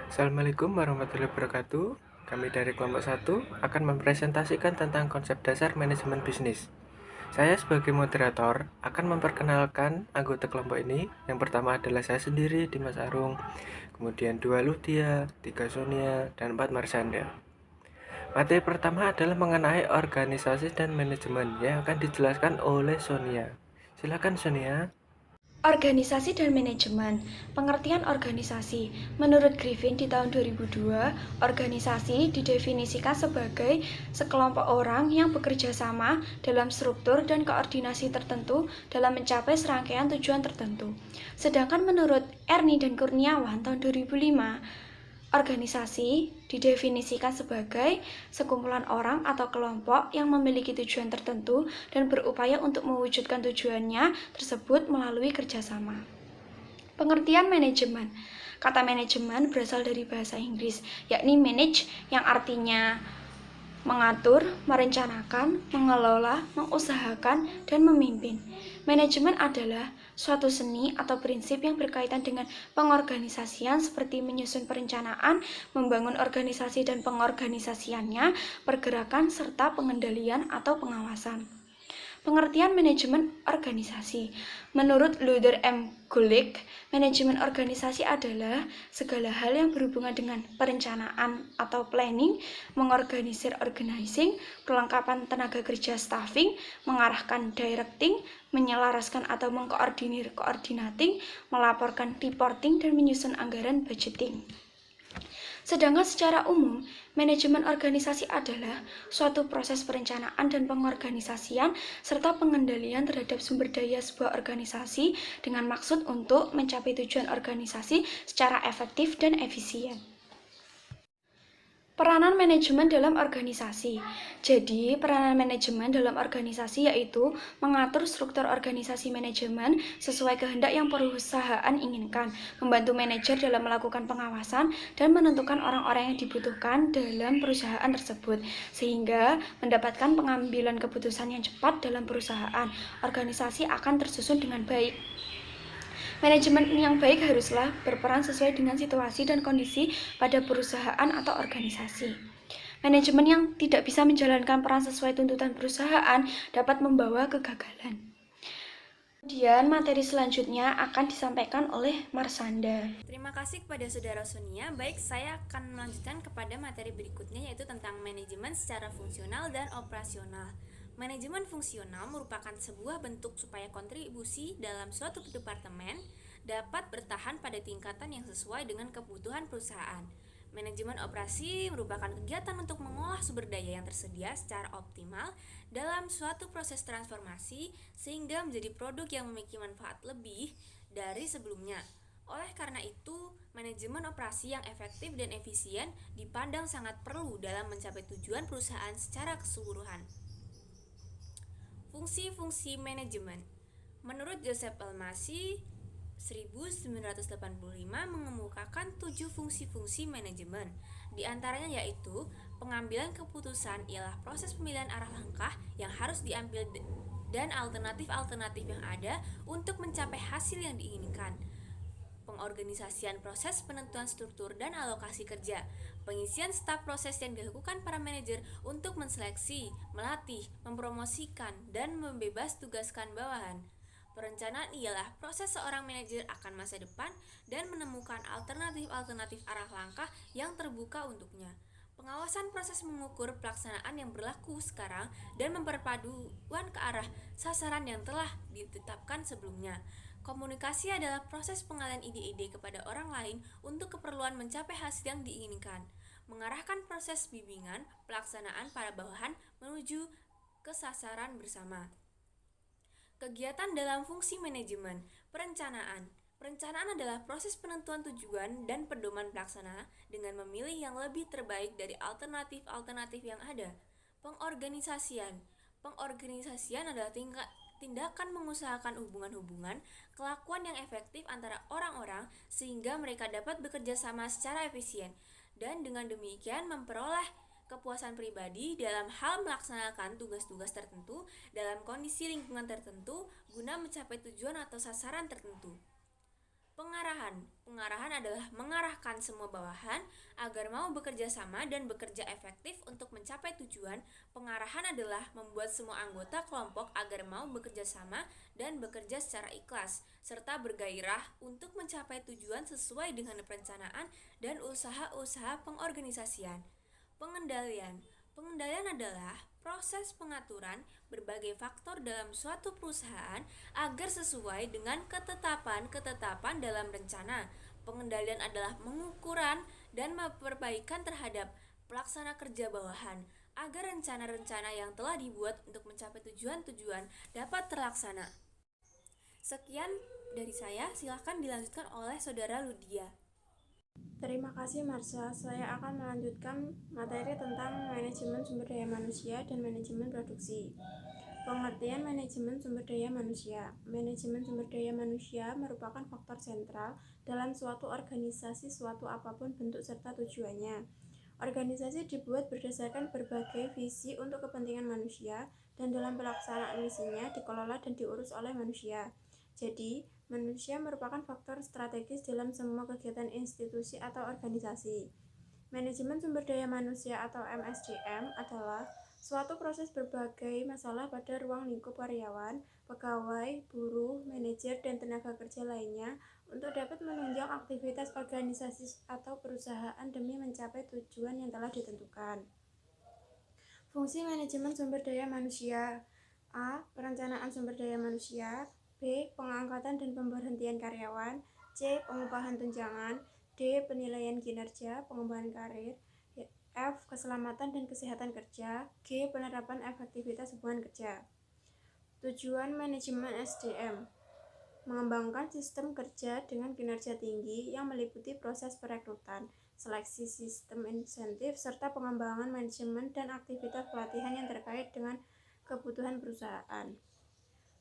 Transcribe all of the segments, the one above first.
Assalamualaikum warahmatullahi wabarakatuh. Kami dari kelompok 1 akan mempresentasikan tentang konsep dasar manajemen bisnis. Saya sebagai moderator akan memperkenalkan anggota kelompok ini. Yang pertama adalah saya sendiri, Dimas Arung, kemudian 2 Ludia, 3 Sonia, dan 4 Marsanda. Materi pertama adalah mengenai organisasi dan manajemen yang akan dijelaskan oleh Sonia. Silakan Sonia. Organisasi dan manajemen. Pengertian organisasi. Menurut Griffin di tahun 2002, organisasi didefinisikan sebagai sekelompok orang yang bekerja sama dalam struktur dan koordinasi tertentu dalam mencapai serangkaian tujuan tertentu. Sedangkan menurut Ernie dan Kurniawan tahun 2005, organisasi didefinisikan sebagai sekumpulan orang atau kelompok yang memiliki tujuan tertentu dan berupaya untuk mewujudkan tujuannya tersebut melalui kerjasama. Pengertian manajemen. Kata manajemen berasal dari bahasa Inggris, yakni manage yang artinya mengatur, merencanakan, mengelola, mengusahakan, dan memimpin. Manajemen adalah suatu seni atau prinsip yang berkaitan dengan pengorganisasian seperti menyusun perencanaan, membangun organisasi dan pengorganisasiannya, pergerakan, serta pengendalian atau pengawasan. Pengertian manajemen organisasi. Menurut Luther M. Gulick, manajemen organisasi adalah segala hal yang berhubungan dengan perencanaan atau planning, mengorganisir organizing, perlengkapan tenaga kerja staffing, mengarahkan directing, menyelaraskan atau mengkoordinir coordinating, melaporkan reporting, dan menyusun anggaran budgeting. Sedangkan secara umum, manajemen organisasi adalah suatu proses perencanaan dan pengorganisasian serta pengendalian terhadap sumber daya sebuah organisasi dengan maksud untuk mencapai tujuan organisasi secara efektif dan efisien. Peranan manajemen dalam organisasi. Jadi, peranan manajemen dalam organisasi yaitu mengatur struktur organisasi manajemen sesuai kehendak yang perusahaan inginkan, membantu manajer dalam melakukan pengawasan, dan menentukan orang-orang yang dibutuhkan dalam perusahaan tersebut, sehingga mendapatkan pengambilan keputusan yang cepat dalam perusahaan. Organisasi akan tersusun dengan baik. Manajemen yang baik haruslah berperan sesuai dengan situasi dan kondisi pada perusahaan atau organisasi. Manajemen yang tidak bisa menjalankan peran sesuai tuntutan perusahaan dapat membawa kegagalan. Kemudian materi selanjutnya akan disampaikan oleh Marsanda. Terima kasih kepada Saudara Sonia. Baik, saya akan melanjutkan kepada materi berikutnya, yaitu tentang manajemen secara fungsional dan operasional. Manajemen fungsional merupakan sebuah bentuk supaya kontribusi dalam suatu departemen dapat bertahan pada tingkatan yang sesuai dengan kebutuhan perusahaan. Manajemen operasi merupakan kegiatan untuk mengolah sumber daya yang tersedia secara optimal dalam suatu proses transformasi sehingga menjadi produk yang memiliki manfaat lebih dari sebelumnya. Oleh karena itu, manajemen operasi yang efektif dan efisien dipandang sangat perlu dalam mencapai tujuan perusahaan secara keseluruhan. Fungsi-fungsi manajemen. Menurut Joseph Almasi 1985 mengemukakan 7 fungsi-fungsi manajemen. Di antaranya yaitu pengambilan keputusan ialah proses pemilihan arah langkah yang harus diambil dan alternatif-alternatif yang ada untuk mencapai hasil yang diinginkan. Pengorganisasian proses penentuan struktur dan alokasi kerja, pengisian staf proses yang dilakukan para manajer untuk menseleksi, melatih, mempromosikan, dan membebas tugaskan bawahan. Perencanaan ialah proses seorang manajer akan masa depan dan menemukan alternatif-alternatif arah langkah yang terbuka untuknya. Pengawasan proses mengukur pelaksanaan yang berlaku sekarang dan memperpaduan ke arah sasaran yang telah ditetapkan sebelumnya. Komunikasi adalah proses pengalian ide-ide kepada orang lain untuk keperluan mencapai hasil yang diinginkan. Mengarahkan proses bimbingan pelaksanaan para bawahan menuju ke sasaran bersama. Kegiatan dalam fungsi manajemen. Perencanaan. Perencanaan adalah proses penentuan tujuan dan pedoman pelaksana dengan memilih yang lebih terbaik dari alternatif-alternatif yang ada. Pengorganisasian. Pengorganisasian adalah tindakan mengusahakan hubungan-hubungan, kelakuan yang efektif antara orang-orang sehingga mereka dapat bekerja sama secara efisien dan dengan demikian memperoleh kepuasan pribadi dalam hal melaksanakan tugas-tugas tertentu dalam kondisi lingkungan tertentu guna mencapai tujuan atau sasaran tertentu. Pengarahan adalah mengarahkan semua bawahan agar mau bekerja sama dan bekerja efektif untuk mencapai tujuan. Pengarahan adalah membuat semua anggota kelompok agar mau bekerja sama dan bekerja secara ikhlas, serta bergairah untuk mencapai tujuan sesuai dengan perencanaan dan usaha-usaha pengorganisasian. Pengendalian adalah proses pengaturan berbagai faktor dalam suatu perusahaan agar sesuai dengan ketetapan-ketetapan dalam rencana. Pengendalian adalah pengukuran dan perbaikan terhadap pelaksana kerja bawahan agar rencana-rencana yang telah dibuat untuk mencapai tujuan-tujuan dapat terlaksana. Sekian dari saya, silakan dilanjutkan oleh Saudara Ludia. Terima kasih Marsha, saya akan melanjutkan materi tentang manajemen sumber daya manusia dan manajemen produksi. Pengertian manajemen sumber daya manusia. Manajemen sumber daya manusia merupakan faktor sentral dalam suatu organisasi suatu apapun bentuk serta tujuannya. Organisasi dibuat berdasarkan berbagai visi untuk kepentingan manusia dan dalam pelaksanaan misinya dikelola dan diurus oleh manusia. Jadi, manusia merupakan faktor strategis dalam semua kegiatan institusi atau organisasi. Manajemen sumber daya manusia atau MSDM adalah suatu proses berbagai masalah pada ruang lingkup karyawan, pegawai, buruh, manajer, dan tenaga kerja lainnya untuk dapat menunjang aktivitas organisasi atau perusahaan demi mencapai tujuan yang telah ditentukan. Fungsi manajemen sumber daya manusia: A. Perencanaan sumber daya manusia. B. Pengangkatan dan pemberhentian karyawan. C. Pengupahan tunjangan. D. Penilaian kinerja, pengembangan karir. F. Keselamatan dan kesehatan kerja. G. Penerapan efektivitas hubungan kerja. Tujuan manajemen SDM: mengembangkan sistem kerja dengan kinerja tinggi yang meliputi proses perekrutan, seleksi sistem insentif, serta pengembangan manajemen dan aktivitas pelatihan yang terkait dengan kebutuhan perusahaan.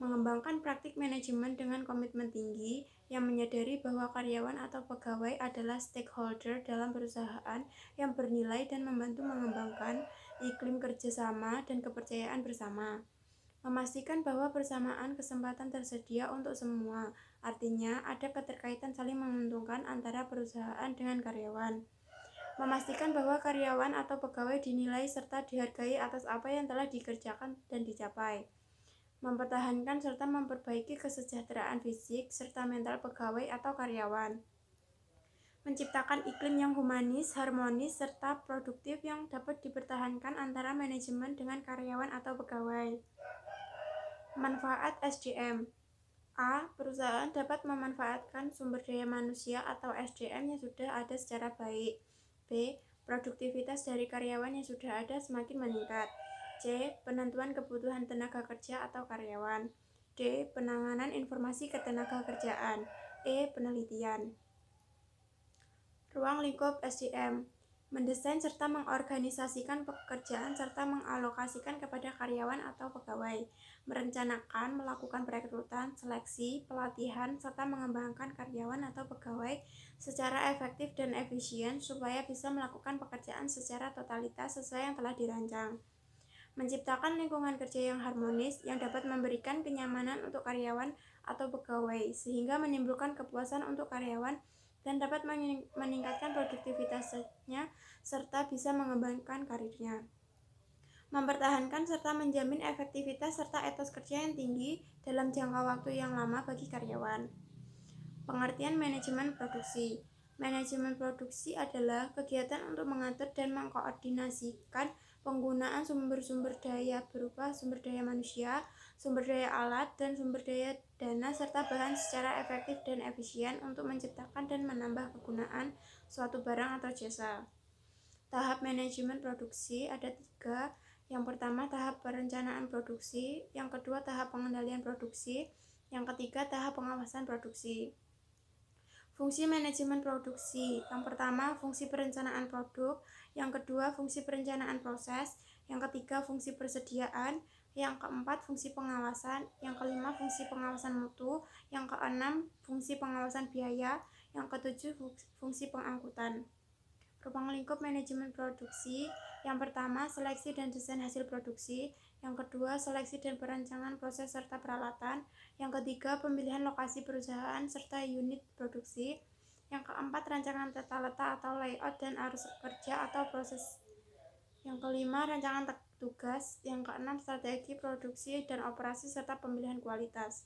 Mengembangkan praktik manajemen dengan komitmen tinggi yang menyadari bahwa karyawan atau pegawai adalah stakeholder dalam perusahaan yang bernilai dan membantu mengembangkan iklim kerjasama dan kepercayaan bersama. Memastikan bahwa persamaan kesempatan tersedia untuk semua, artinya ada keterkaitan saling menguntungkan antara perusahaan dengan karyawan. Memastikan bahwa karyawan atau pegawai dinilai serta dihargai atas apa yang telah dikerjakan dan dicapai. Mempertahankan serta memperbaiki kesejahteraan fisik serta mental pegawai atau karyawan. Menciptakan iklim yang humanis, harmonis, serta produktif yang dapat dipertahankan antara manajemen dengan karyawan atau pegawai. Manfaat SDM: A. Perusahaan dapat memanfaatkan sumber daya manusia atau SDM yang sudah ada secara baik. B. Produktivitas dari karyawan yang sudah ada semakin meningkat. C. Penentuan kebutuhan tenaga kerja atau karyawan. D. Penanganan informasi ketenagakerjaan. E. Penelitian. Ruang lingkup SDM: mendesain serta mengorganisasikan pekerjaan serta mengalokasikan kepada karyawan atau pegawai, merencanakan, melakukan perekrutan, seleksi, pelatihan, serta mengembangkan karyawan atau pegawai secara efektif dan efisien supaya bisa melakukan pekerjaan secara totalitas sesuai yang telah dirancang. Menciptakan lingkungan kerja yang harmonis yang dapat memberikan kenyamanan untuk karyawan atau pegawai sehingga menimbulkan kepuasan untuk karyawan dan dapat meningkatkan produktivitasnya serta bisa mengembangkan karirnya. Mempertahankan serta menjamin efektivitas serta etos kerja yang tinggi dalam jangka waktu yang lama bagi karyawan. Pengertian manajemen produksi. Manajemen produksi adalah kegiatan untuk mengatur dan mengkoordinasikan penggunaan sumber-sumber daya berupa sumber daya manusia, sumber daya alat, dan sumber daya dana serta bahan secara efektif dan efisien untuk menciptakan dan menambah kegunaan suatu barang atau jasa. Tahap manajemen produksi ada 3. Yang pertama, tahap perencanaan produksi. Yang kedua, tahap pengendalian produksi. Yang ketiga, tahap pengawasan produksi. Fungsi manajemen produksi: yang pertama, fungsi perencanaan produk. Yang kedua, fungsi perencanaan proses. Yang ketiga, fungsi persediaan. Yang keempat, fungsi pengawasan. Yang kelima, fungsi pengawasan mutu. Yang keenam, fungsi pengawasan biaya. Yang ketujuh, fungsi pengangkutan. Ruang lingkup manajemen produksi: yang pertama, seleksi dan desain hasil produksi. Yang kedua, seleksi dan perancangan proses serta peralatan. Yang ketiga, pemilihan lokasi perusahaan serta unit produksi. Yang keempat, rancangan tata letak atau layout dan arus kerja atau proses. Yang kelima, rancangan tugas. Yang keenam, strategi produksi dan operasi serta pemilihan kualitas.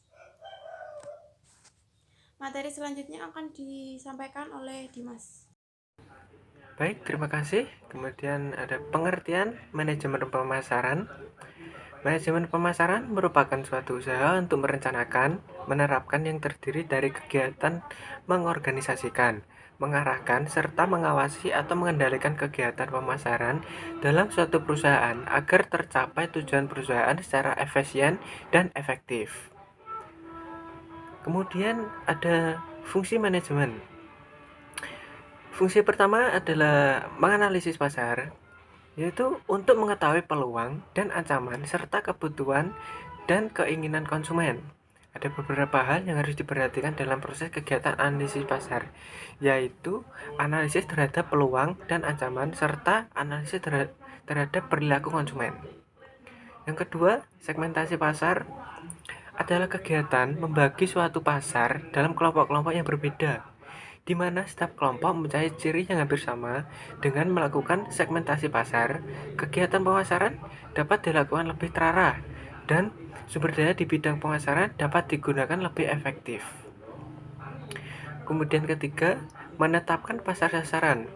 Materi selanjutnya akan disampaikan oleh Dimas. Baik, terima kasih. Kemudian ada pengertian manajemen pemasaran. Manajemen pemasaran merupakan suatu usaha untuk merencanakan, menerapkan yang terdiri dari kegiatan mengorganisasikan, mengarahkan, serta mengawasi atau mengendalikan kegiatan pemasaran dalam suatu perusahaan agar tercapai tujuan perusahaan secara efisien dan efektif. Kemudian ada fungsi manajemen. Fungsi pertama adalah menganalisis pasar, yaitu untuk mengetahui peluang dan ancaman serta kebutuhan dan keinginan konsumen. Ada beberapa hal yang harus diperhatikan dalam proses kegiatan analisis pasar, yaitu analisis terhadap peluang dan ancaman serta analisis terhadap perilaku konsumen. Yang kedua, segmentasi pasar adalah kegiatan membagi suatu pasar dalam kelompok-kelompok yang berbeda, di mana setiap kelompok mempunyai ciri yang hampir sama. Dengan melakukan segmentasi pasar, kegiatan pemasaran dapat dilakukan lebih terarah dan sumber daya di bidang pemasaran dapat digunakan lebih efektif. Kemudian ketiga, menetapkan pasar sasaran.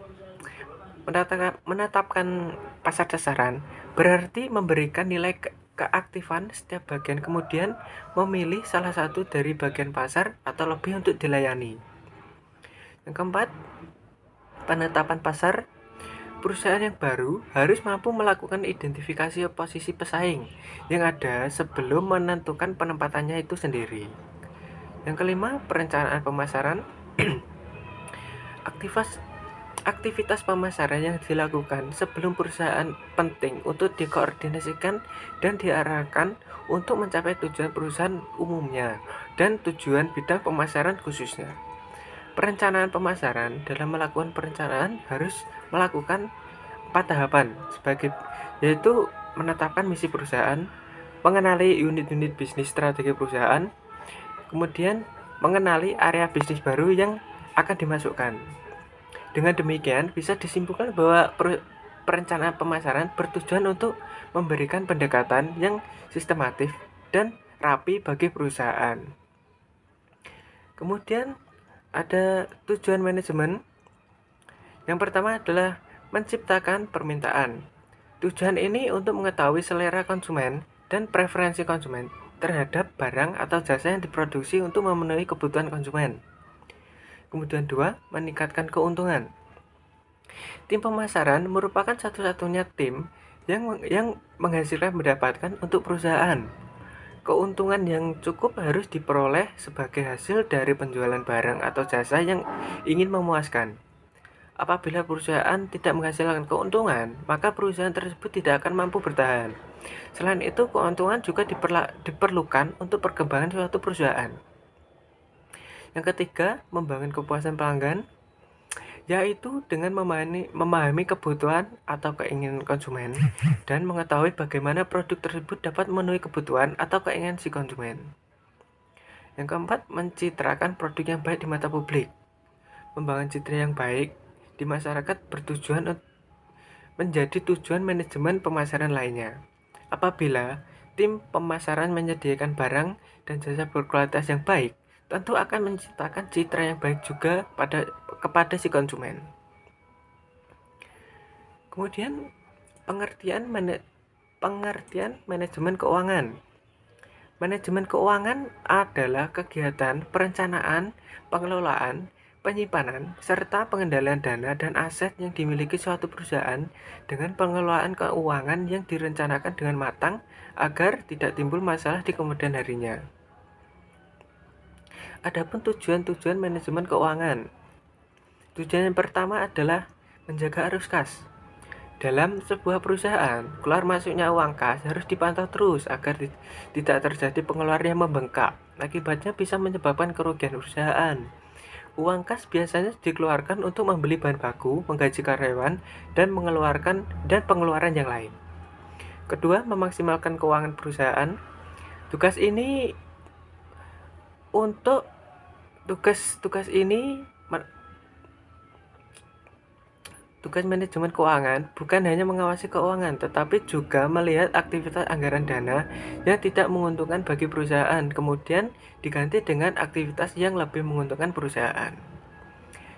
Menetapkan pasar sasaran berarti memberikan nilai keaktifan setiap bagian, kemudian memilih salah satu dari bagian pasar atau lebih untuk dilayani. Yang keempat, penetapan pasar. Perusahaan yang baru harus mampu melakukan identifikasi posisi pesaing yang ada sebelum menentukan penempatannya itu sendiri. Yang kelima, perencanaan pemasaran. Aktivitas pemasaran yang dilakukan sebelum perusahaan penting untuk dikoordinasikan dan diarahkan untuk mencapai tujuan perusahaan umumnya dan tujuan bidang pemasaran khususnya. Perencanaan pemasaran. Dalam melakukan perencanaan harus melakukan 4 tahapan, yaitu menetapkan misi perusahaan, mengenali unit-unit bisnis strategi perusahaan, kemudian mengenali area bisnis baru yang akan dimasukkan. Dengan demikian, bisa disimpulkan bahwa perencanaan pemasaran bertujuan untuk memberikan pendekatan yang sistematif dan rapi bagi perusahaan. Kemudian ada tujuan manajemen. Yang pertama adalah menciptakan permintaan. Tujuan ini untuk mengetahui selera konsumen dan preferensi konsumen terhadap barang atau jasa yang diproduksi untuk memenuhi kebutuhan konsumen. Kemudian 2, meningkatkan keuntungan. Tim pemasaran merupakan satu-satunya tim yang menghasilkan mendapatkan untuk perusahaan. Keuntungan yang cukup harus diperoleh sebagai hasil dari penjualan barang atau jasa yang ingin memuaskan. Apabila perusahaan tidak menghasilkan keuntungan, maka perusahaan tersebut tidak akan mampu bertahan. Selain itu, keuntungan juga diperlukan untuk perkembangan suatu perusahaan. Yang ketiga, membangun kepuasan pelanggan, yaitu dengan memahami kebutuhan atau keinginan konsumen dan mengetahui bagaimana produk tersebut dapat memenuhi kebutuhan atau keinginan si konsumen. Yang keempat, mencitrakan produk yang baik di mata publik. Membangun citra yang baik di masyarakat bertujuan menjadi tujuan manajemen pemasaran lainnya. Apabila tim pemasaran menyediakan barang dan jasa berkualitas yang baik, tentu akan menciptakan citra yang baik juga kepada si konsumen. Kemudian pengertian manajemen keuangan. Manajemen keuangan adalah kegiatan perencanaan, pengelolaan, penyimpanan, serta pengendalian dana dan aset yang dimiliki suatu perusahaan dengan pengelolaan keuangan yang direncanakan dengan matang agar tidak timbul masalah di kemudian harinya. Adapun tujuan manajemen keuangan. Tujuan yang pertama adalah menjaga arus kas. Dalam sebuah perusahaan, keluar masuknya uang kas harus dipantau terus agar tidak terjadi pengeluaran yang membengkak. Akibatnya bisa menyebabkan kerugian perusahaan. Uang kas biasanya dikeluarkan untuk membeli bahan baku, menggaji karyawan, dan pengeluaran yang lain. Kedua, memaksimalkan keuangan perusahaan. Tugas ini untuk tugas ini tugas manajemen keuangan bukan hanya mengawasi keuangan, tetapi juga melihat aktivitas anggaran dana yang tidak menguntungkan bagi perusahaan, kemudian diganti dengan aktivitas yang lebih menguntungkan perusahaan.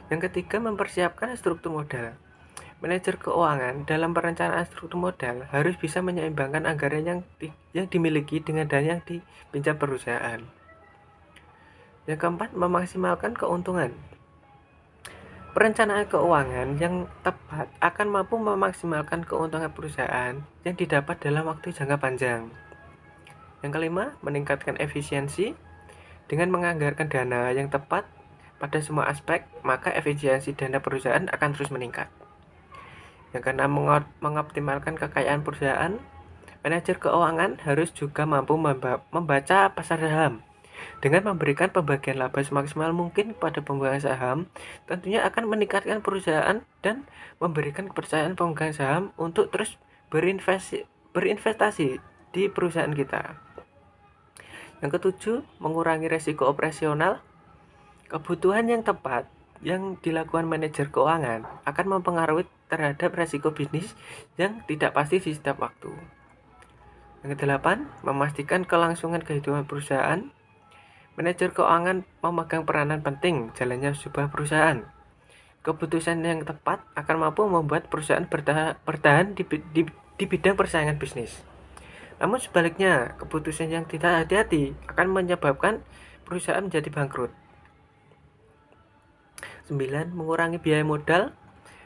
Yang ketiga, mempersiapkan struktur modal. Manajer keuangan dalam perencanaan struktur modal harus bisa menyeimbangkan anggaran yang dimiliki dengan dana yang dipinjam perusahaan. Yang keempat, memaksimalkan keuntungan. Perencanaan keuangan yang tepat akan mampu memaksimalkan keuntungan perusahaan yang didapat dalam waktu jangka panjang. Yang kelima, meningkatkan efisiensi. Dengan menganggarkan dana yang tepat pada semua aspek, maka efisiensi dana perusahaan akan terus meningkat. Yang keenam, mengoptimalkan kekayaan perusahaan. Manajer keuangan harus juga mampu membaca pasar saham. Dengan memberikan pembagian laba semaksimal mungkin kepada pemegang saham, tentunya akan meningkatkan perusahaan dan memberikan kepercayaan pemegang saham untuk terus berinvestasi di perusahaan kita. Yang ketujuh, mengurangi resiko operasional. Kebutuhan yang tepat yang dilakukan manajer keuangan akan mempengaruhi terhadap resiko bisnis yang tidak pasti di setiap waktu. Yang kedelapan, memastikan kelangsungan kehidupan perusahaan. Manajer keuangan memegang peranan penting jalannya sebuah perusahaan. Keputusan yang tepat akan mampu membuat perusahaan bertahan di bidang persaingan bisnis. Namun sebaliknya, keputusan yang tidak hati-hati akan menyebabkan perusahaan menjadi bangkrut. 9. Mengurangi biaya modal.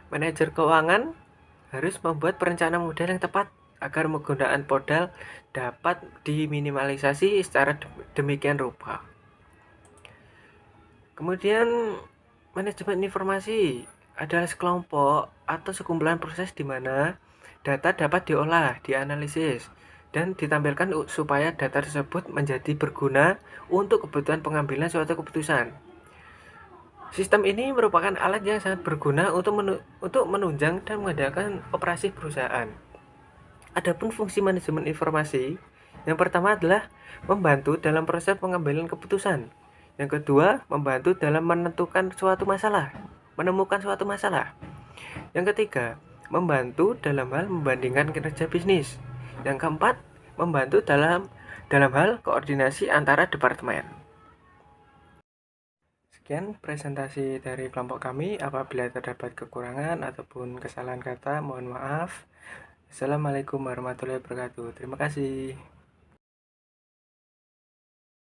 Manajer keuangan harus membuat perencanaan modal yang tepat agar penggunaan modal dapat diminimalisasi secara demikian rupa. Kemudian, manajemen informasi adalah sekelompok atau sekumpulan proses di mana data dapat diolah, dianalisis, dan ditampilkan supaya data tersebut menjadi berguna untuk kebutuhan pengambilan suatu keputusan. Sistem ini merupakan alat yang sangat berguna untuk menunjang dan mengandalkan operasi perusahaan. Adapun fungsi manajemen informasi, yang pertama adalah membantu dalam proses pengambilan keputusan. Yang kedua, membantu dalam menemukan suatu masalah. Yang ketiga, membantu dalam hal membandingkan kinerja bisnis. Yang keempat, membantu dalam hal koordinasi antara departemen. Sekian presentasi dari kelompok kami. Apabila terdapat kekurangan ataupun kesalahan kata, mohon maaf. Assalamualaikum warahmatullahi wabarakatuh. Terima kasih.